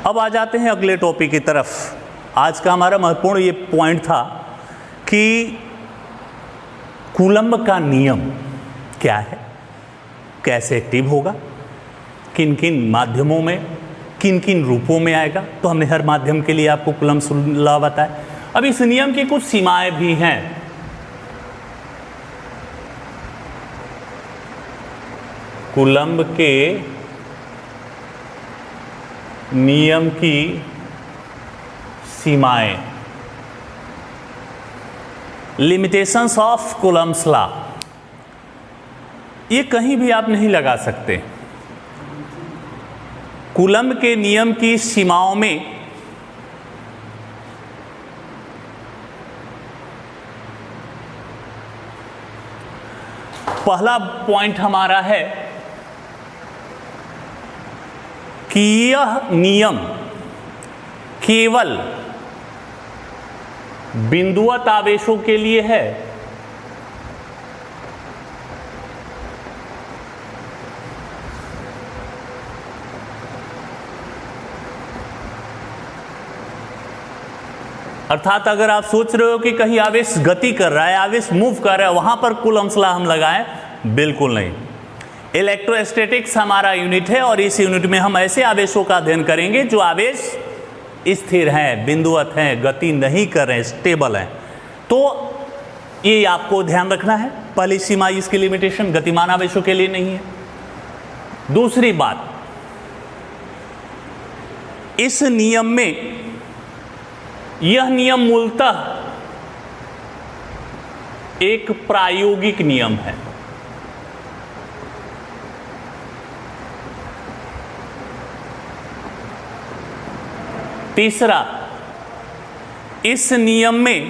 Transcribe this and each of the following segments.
अब आ जाते हैं अगले टॉपिक की तरफ। आज का हमारा महत्वपूर्ण ये पॉइंट था कि कूलम्ब का नियम क्या है, कैसे एक्टिव होगा, किन किन माध्यमों में, किन किन रूपों में आएगा। तो हमने हर माध्यम के लिए आपको कूलम्ब्स लॉ बताया। अब इस नियम की कुछ सीमाएं भी हैं। कूलम्ब के नियम की सीमाएं, लिमिटेशंस ऑफ कूलम्ब्स लॉ, ये कहीं भी आप नहीं लगा सकते। कूलम्ब के नियम की सीमाओं में पहला पॉइंट हमारा है कि यह नियम केवल बिंदुवत आवेशों के लिए है। अर्थात अगर आप सोच रहे हो कि कहीं आवेश गति कर रहा है, आवेश मूव कर रहा है, वहां पर कूलम्ब्स लॉ हम लगाएं, बिल्कुल नहीं। इलेक्ट्रोस्टैटिक्स हमारा यूनिट है और इस यूनिट में हम ऐसे आवेशों का अध्ययन करेंगे जो आवेश स्थिर हैं, बिंदुवत हैं, गति नहीं कर रहे हैं, स्टेबल हैं। तो ये आपको ध्यान रखना है। पहली सीमा इसकी लिमिटेशन गतिमान आवेशों के लिए नहीं है। दूसरी बात, इस नियम में, यह नियम मूलतः एक प्रायोगिक नियम है। तीसरा, इस नियम में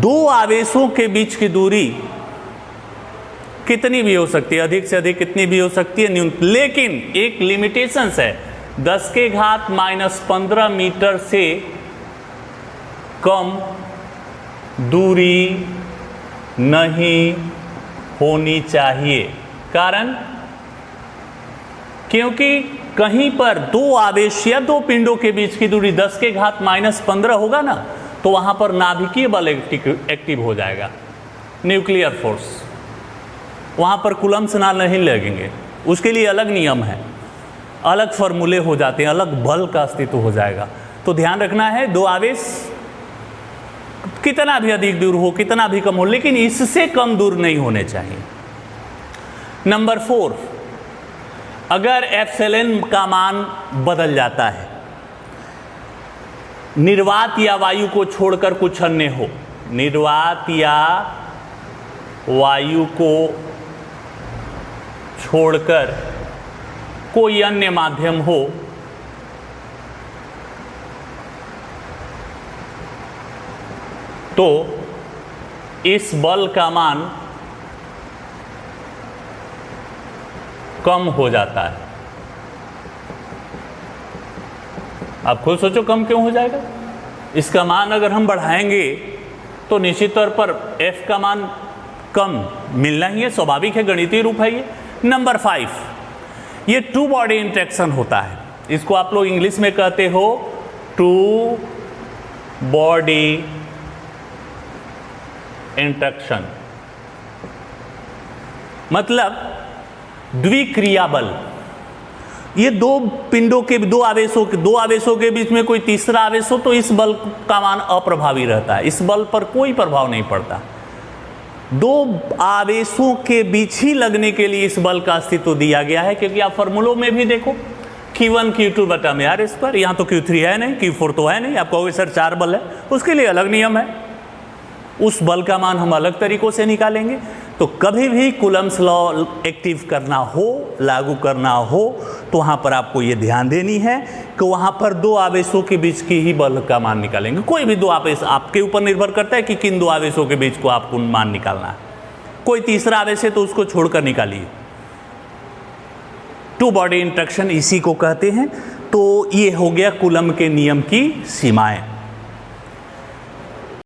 दो आवेशों के बीच की दूरी कितनी भी हो सकती है, अधिक से अधिक कितनी भी हो सकती है, लेकिन एक लिमिटेशंस है, 10⁻⁻15 मीटर से कम दूरी नहीं होनी चाहिए। कारण, क्योंकि कहीं पर दो आवेश या दो पिंडों के बीच की दूरी 10⁻⁻15 होगा ना, तो वहां पर नाभिकीय बल एक्टिव हो जाएगा, न्यूक्लियर फोर्स। वहां पर कूलम्ब्स लॉ नहीं लगेंगे, उसके लिए अलग नियम है, अलग फॉर्मूले हो जाते हैं, अलग बल का अस्तित्व हो जाएगा। तो ध्यान रखना है, दो आवेश कितना भी अधिक दूर हो, कितना भी कम हो, लेकिन इससे कम दूर नहीं होने चाहिए। नंबर 4, अगर एप्सिलॉन का मान बदल जाता है, निर्वात या वायु को छोड़कर कुछ अन्य हो, निर्वात या वायु को छोड़कर कोई अन्य माध्यम हो, तो इस बल का मान कम हो जाता है। आप खुद सोचो कम क्यों हो जाएगा। इसका मान अगर हम बढ़ाएंगे तो निश्चित तौर पर F का मान कम मिलना ही है, स्वाभाविक है, गणितीय रूप है ये। नंबर 5, ये टू बॉडी इंटरेक्शन होता है। इसको आप लोग इंग्लिश में कहते हो टू बॉडी इंटरेक्शन, मतलब द्विक्रिया बल। ये दो पिंडों के, दो आवेशों के बीच में कोई तीसरा आवेश हो तो इस बल का मान अप्रभावी रहता है, इस बल पर कोई प्रभाव नहीं पड़ता। दो आवेशों के बीच ही लगने के लिए इस बल का अस्तित्व दिया गया है, क्योंकि आप फॉर्मूलों में भी देखो Q1 Q2 बटा में R स्क्वायर, यहाँ तो Q3 है नहीं, Q4 तो है नहीं। आप कहोगे सर 4 बल है, उसके लिए अलग नियम है, उस बल का मान हम अलग तरीकों से निकालेंगे। तो कभी भी कूलम्ब्स लॉ एक्टिव करना हो, लागू करना हो, तो वहाँ पर आपको ये ध्यान देनी है कि वहाँ पर दो आवेशों के बीच की ही बल का मान निकालेंगे। कोई भी दो आवेश, आपके ऊपर निर्भर करता है कि किन दो आवेशों के बीच को आपको मान निकालना है। कोई तीसरा आवेश है तो उसको छोड़कर निकालिए। टू बॉडी इंटरेक्शन इसी को कहते हैं। तो ये हो गया कूलम्ब के नियम की सीमाएं।